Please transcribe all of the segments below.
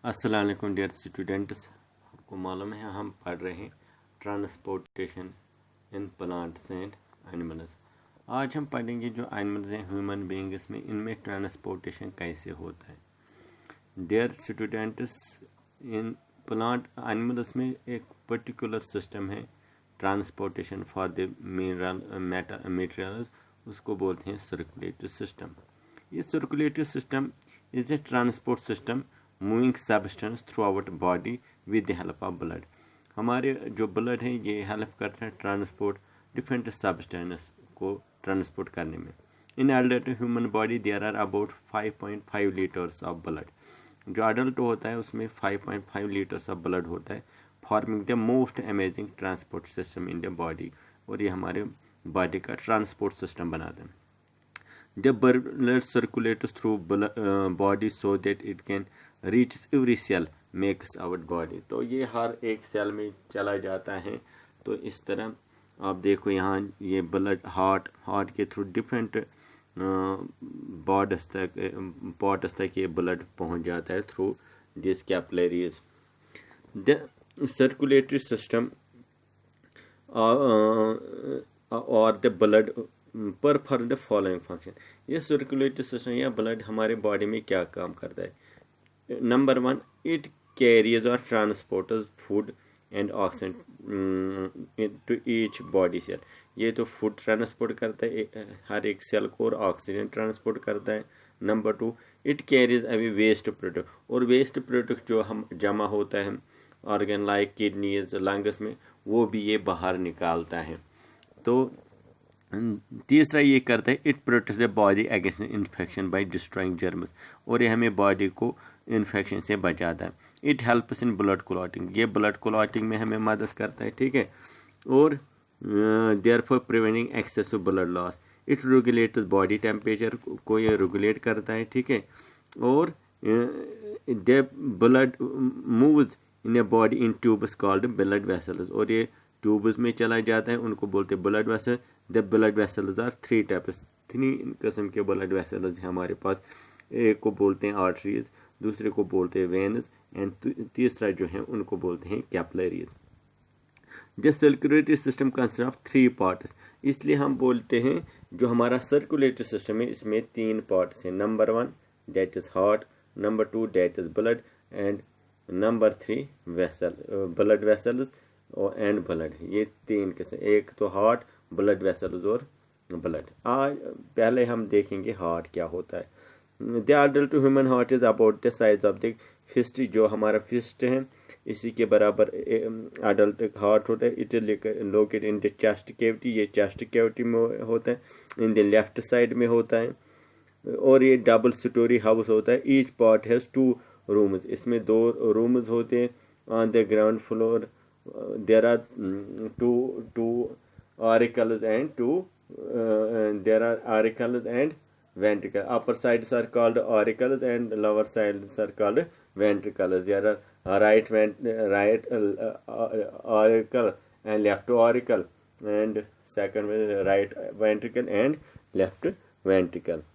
अस्सलाम वालेकुम dear students. आपको मालूम है हम पढ़ रहे हैं transportation in plants and animals. आज हम पढ़ेंगे जो एनिमल्स हैं ह्यूमन बीइंग्स में, इनमें ट्रांसपोर्टेशन कैसे होता है। Dear students, in plant animals में एक पर्टिकुलर सिस्टम है ट्रांसपोर्टेशन फॉर द मटेरियल्स, उसको बोलते हैं सर्कुलेटरी सिस्टम। ये circulatory system is a transport system moving substance throughout body with the help of blood. हमारे जो ब्लड है ये हेल्प करता है ट्रांसपोर्ट डिफरेंट सब्सटेंस को ट्रांसपोर्ट करने में। In adult human body there are about 5.5 litres of blood. जो अडल्ट होता है उसमें 5.5 लीटर्स ऑफ ब्लड होता है, forming the most amazing transport system in the body, और ये हमारे बॉडी का ट्रांसपोर्ट सिस्टम बनाते हैं। The blood circulates through body so that it can reach every cell makes our body। तो ये हर एक सेल में चला जाता है। तो इस तरह आप देखो यहाँ ये ब्लड हार्ट के थ्रू डिफरेंट पार्ट्स तक ये ब्लड पहुँच जाता है through this capillaries. The circulatory system और the blood perform the following function. ये सर्कुलेटरी सिस्टम या ब्लड हमारे बॉडी में क्या काम करता है। नंबर 1, इट कैरीज और transporters food and oxygen to each body cell. ये तो फूड ट्रांसपोर्ट करता है हर एक सेल को, और ऑक्सीजन ट्रांसपोर्ट करता है। Number 2, it carries away waste product, और वेस्ट प्रोडक्ट जो हम जमा होता है ऑर्गन लाइक किडनीज लंग्स में, वो भी ये बाहर निकालता है। तो तीसरा ये करता है, it protects the body against infection by destroying germs, और ये हमें बॉडी को इन्फेक्शन से बचाता है। It helps in blood clotting, ये ब्लड क्लॉटिंग में हमें मदद करता है, ठीक है। और therefore preventing excessive blood loss. It regulates body temperature को ये रेगुलेट करता है, ठीक है। और the blood moves in a body in tubes called blood vessels, और ये ट्यूब्स में चला जाता है, उनको बोलते हैं blood vessel. The blood vessels are 3 types, 3 किस्म के ब्लड वेसल्स हैं हमारे पास। एक को बोलते हैं आर्टरीज, दूसरे को बोलते हैं वेन्स, एंड तीसरा जो है उनको बोलते हैं capillaries. The circulatory system consist of 3 parts, इसलिए हम बोलते हैं जो हमारा सर्कुलेटरी सिस्टम है इसमें 3 पार्ट्स हैं। Number 1 that is heart, number 2 that is blood, and number 3 vessel, blood vessels and blood. ये 3 किस्म, एक तो हार्ट, ब्लड वेसल्स और ब्लड। आज पहले हम देखेंगे हार्ट क्या होता है। The adult human heart is about the size of the fist, जो हमारा फिस्ट है इसी के बराबर अडल्ट हार्ट होता है। It is located in the chest cavity, ये चेस्ट कैविटी में होता है, इन द लेफ्ट साइड में होता है, और ये डबल स्टोरी हाउस होता है। ईच पार्ट हैज़ 2 रूम्स, इसमें 2 रूम्स होते हैं। On the ground floor there are two auricles and there are auricles and ventricles. Upper sides are called auricles and lower sides are called ventricles. There are right auricle and left auricle, and second is right ventricle and left ventricle।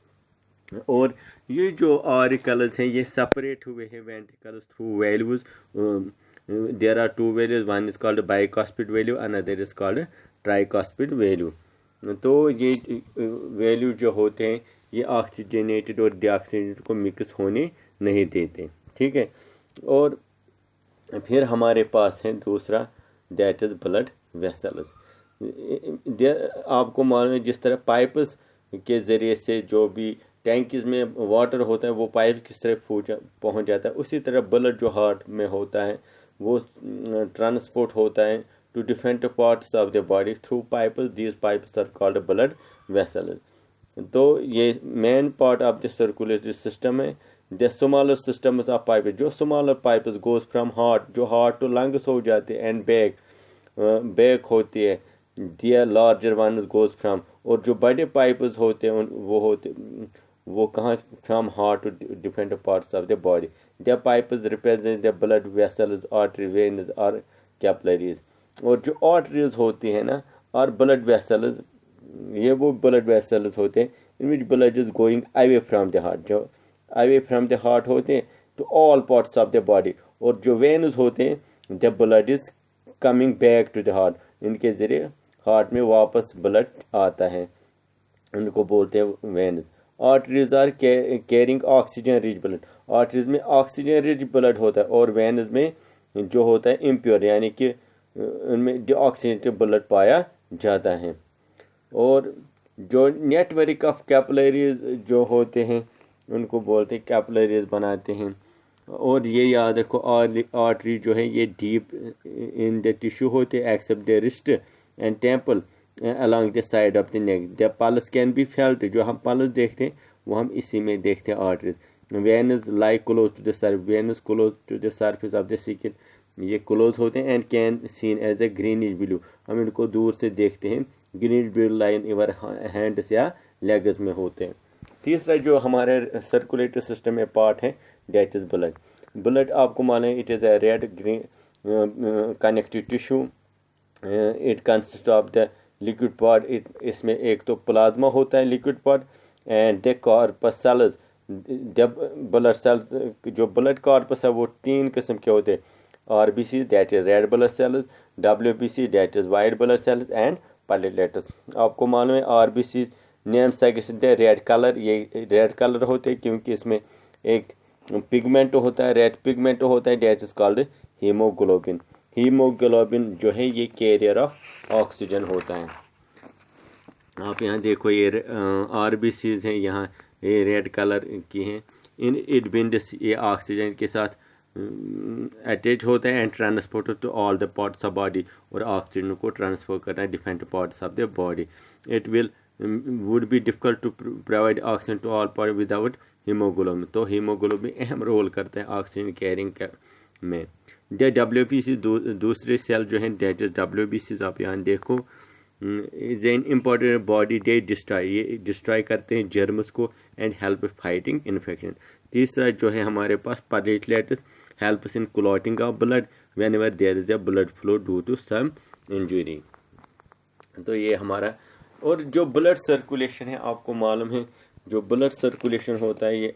और ये जो auricles हैं ये separate हुए हैं ventricles through values. There are 2 values, one is called bicuspid value, another is called tricuspid value. तो ये value जो होते हैं ये ऑक्सीजनेटेड और डीऑक्सीजनेटेड को मिक्स होने नहीं देते, ठीक है। और फिर हमारे पास है दूसरा दैट इज ब्लड वेसल्स। आपको मालूम है जिस तरह पाइप्स के ज़रिए से जो भी टैंकीज में वाटर होता है वो पाइप किस तरह पहुंच जाता है, उसी तरह ब्लड जो हार्ट में होता है वो ट्रांसपोर्ट होता है to different parts of the body through pipes. These pipes are called blood vessels. तो ये main part of the circulatory system है। The smaller systems of pipe, जो smaller pipes goes from heart, जो heart to lungs हो जाते हैं, and back होती है। Their larger one goes from, और जो बड़े पाइप्स होते हैं वो कहाँ, from heart to different parts of the body. The pipes represent the blood vessels, artery, veins और कैपिलरीज। और जो आर्टरीज होती है ना और ब्लड वेसल्स, ये वो ब्लड वेसल्स होते हैं in which blood is going away from the heart, जो अवे फ्रॉम द हार्ट होते हैं to all parts of the body. और जो वेन्स होते हैं the blood is coming back to the heart, इनके ज़रिए हार्ट में वापस ब्लड आता है, उनको बोलते हैं veins. Arteries are carrying oxygen rich blood, arteries में ऑक्सीजन रिच ब्लड होता है और वेन्स में जो होता है इम्प्योर यानी कि उनमें डीऑक्सीजनेटेड ब्लड पाया जाता है। और जो नेटवर्क ऑफ कैपिलरीज जो होते हैं उनको बोलते हैं कैपिलरीज बनाते हैं। और ये याद रखो आर्टरी जो है ये डीप इन द टिश्यू होते हैं except the wrist and temple along the side of the neck. The pulse can be felt, जो हम पल्स देखते हैं वो हम इसी में देखते हैं arteries. Veins like close to the surf, veins close to the surface of the skin, ये क्लोज होते हैं and can seen as a greenish blue, हम इनको दूर से देखते हैं greenish blue line ever hands या लेग्स में होते हैं। तीसरा जो हमारे सर्कुलेटरी सिस्टम में पार्ट है डेट इज ब्लड। ब्लड आपको मालूम है it is a red green connective tissue, it consist of the liquid part, इसमें एक तो प्लाज्मा होता है liquid part and the corpus cells. जब ब्लड सेल्स जो ब्लड कॉर्पस है वो 3 किस्म के होते हैं, RBC that is red blood cells, WBC that is white blood cells and platelets. आपको मालूम है RBC नेम से रेड कलर, ये रेड कलर होते हैं क्योंकि इसमें एक पिगमेंट होता है, रेड पिगमेंट होता है that is called haemoglobin. Haemoglobin जो है ये कैरियर ऑफ ऑक्सीजन होता है। आप यहाँ देखो ये RBCs हैं, यहाँ ये रेड कलर की हैं, इन इट बिंड्स ये ऑक्सीजन के साथ अटैच होता है and transport to all the parts of body, और ऑक्सीजन को ट्रांसफर करना है different parts of the body. It will would be difficult to provide oxygen to all part without haemoglobin, तो हीमोग्लोबिन अहम रोल करता है ऑक्सीजन कैरिंग में। The WBC दूसरे सेल जो हैं डेट इज WBCs, आप यहाँ देखो is an important body day destroy, ये डिस्ट्रॉय करते हैं जर्म्स को एंड हेल्प फाइटिंग इन्फेक्शन। तीसरा जो है हमारे पास platelets helps in clotting of blood whenever there is a blood flow due to some injury. तो ये हमारा, और जो ब्लड सर्कुलेशन है आपको मालूम है जो ब्लड सर्कुलेशन होता है ये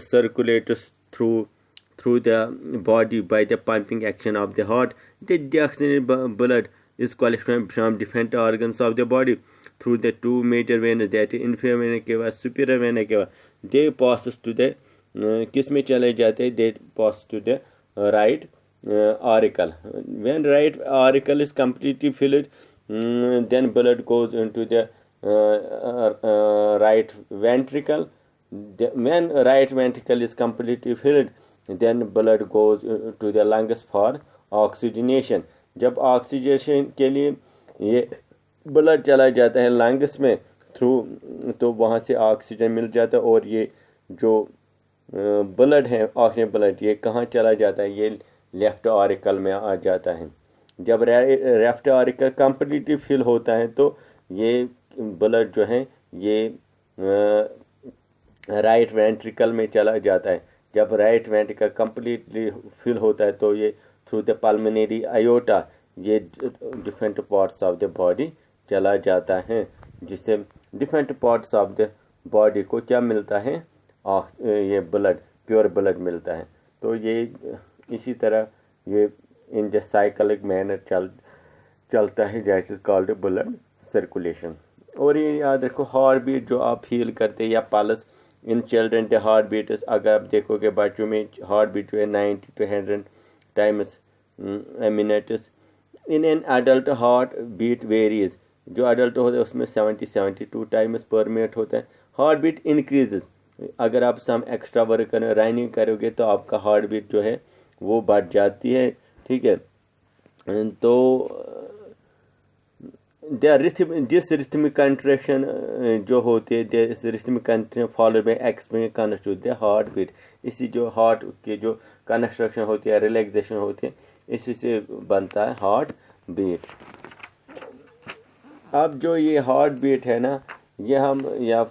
circulates through the body by the pumping action of the heart. The deoxygenated blood is collected from different organs of the body through the 2 major veins that is inferior vena cava superior vena cava। they passes to the किस में चले जाते हैं, they pass to the right auricle। when right auricle is completely filled then blood goes into the right ventricle। when right ventricle is completely filled then blood goes to the lungs for oxygenation। जब oxygenation के लिए ये blood चला जाता है lungs में through, तो वहाँ से ऑक्सीजन मिल जाता है और ये जो ब्लड है ऑक्सीजन ब्लड ये कहाँ चला जाता है, ये लेफ्ट ऑरिकल में आ जाता है। जब लेफ्ट ऑरिकल कंप्लीटली फिल होता है तो ये ब्लड जो है ये राइट वेंट्रिकल में चला जाता है। जब राइट वेंट्रिकल कंप्लीटली फिल होता है तो ये थ्रू द पल्मोनरी आयोटा ये different parts of the body चला जाता है, जिससे different parts of the body को क्या मिलता है, ये ब्लड, प्योर ब्लड मिलता है। तो ये इसी तरह ये इन द साइक्लिक मैनर चलता है that is called blood circulation. और ये याद रखो हार्ट बीट जो आप फील करते हैं या pulse in children the heart beat, अगर आप देखोगे बच्चों में हार्ट बीट जो है 90 to 100 times minutes. In an adult heart beat varies, जो अडल्ट होता है उसमें 70-72 टाइम्स पर मिनट होता है। हार्ट बीट इंक्रीजेज, अगर आप सम एक्स्ट्रा वर्क करें रनिंग करोगे तो आपका हार्ट बीट जो है वो बढ़ जाती है, ठीक है। तो दिस रिथमिक कंट्रैक्शन जो होती है, this rhythmic contraction followed by expansion construct the heart beat, इसी जो हार्ट के जो कंस्ट्रक्शन होती है रिलैक्सेशन होती है इसी से बनता है हार्ट बीट। अब जो ये हार्ट बीट है ना, ये हम या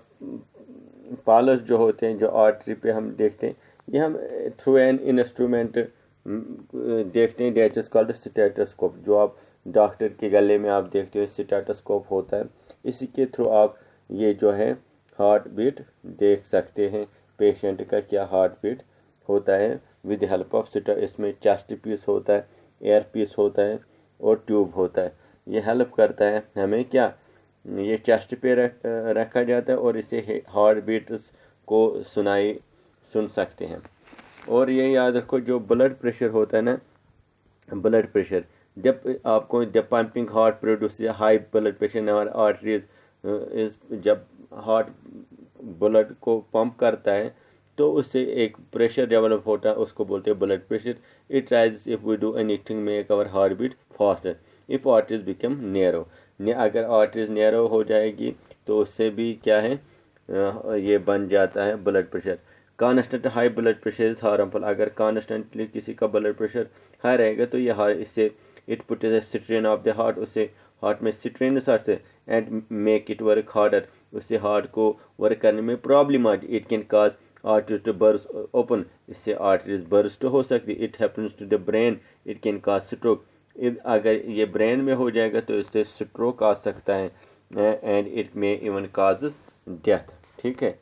पल्स जो होते हैं जो आर्टरी पे हम देखते हैं, ये हम थ्रू एन इंस्ट्रूमेंट देखते हैं दैट इज कॉल्ड स्टेथोस्कोप। जो आप डॉक्टर के गले में आप देखते हो स्टेथोस्कोप होता है, इसी के थ्रू आप ये जो है हार्ट बीट देख सकते हैं पेशेंट का क्या हार्ट बीट होता है विद हेल्प ऑफ इसमें चेस्ट पीस होता है, एयर पीस होता है और ट्यूब होता है। ये हेल्प करता है हमें क्या, ये चेस्ट पे रखा जाता है और इससे हार्ट बीट्स को सुन सकते हैं। और ये याद रखो जो ब्लड प्रेशर होता है ना, ब्लड प्रेशर जब pumping heart produce high blood pressure in our arteries, जब हार्ट ब्लड को पंप करता है तो उससे एक प्रेशर डेवलप होता है, उसको बोलते हैं blood pressure. It rise if we do anything make our heart beat faster if arteries become narrow. अगर आर्टरीज नैरो हो जाएगी तो उससे भी क्या है, ये बन जाता है blood pressure. Constant high blood pressure is harmful. अगर कांस्टेंटली किसी का ब्लड प्रेशर हाई रहेगा तो ये इससे it put strain of the heart, उससे हार्ट में स्ट्रेन आते हैं and make it work harder, उससे हार्ट को वर्क करने में प्रॉब्लम आती। It can cause arteries to burst open, इससे आर्टरीज बर्स्ट हो सकती। It happens to the brain, it can cause stroke. अगर ये ब्रेन में हो जाएगा तो इससे स्ट्रोक आ सकता है and it may even causes death. ठीक है।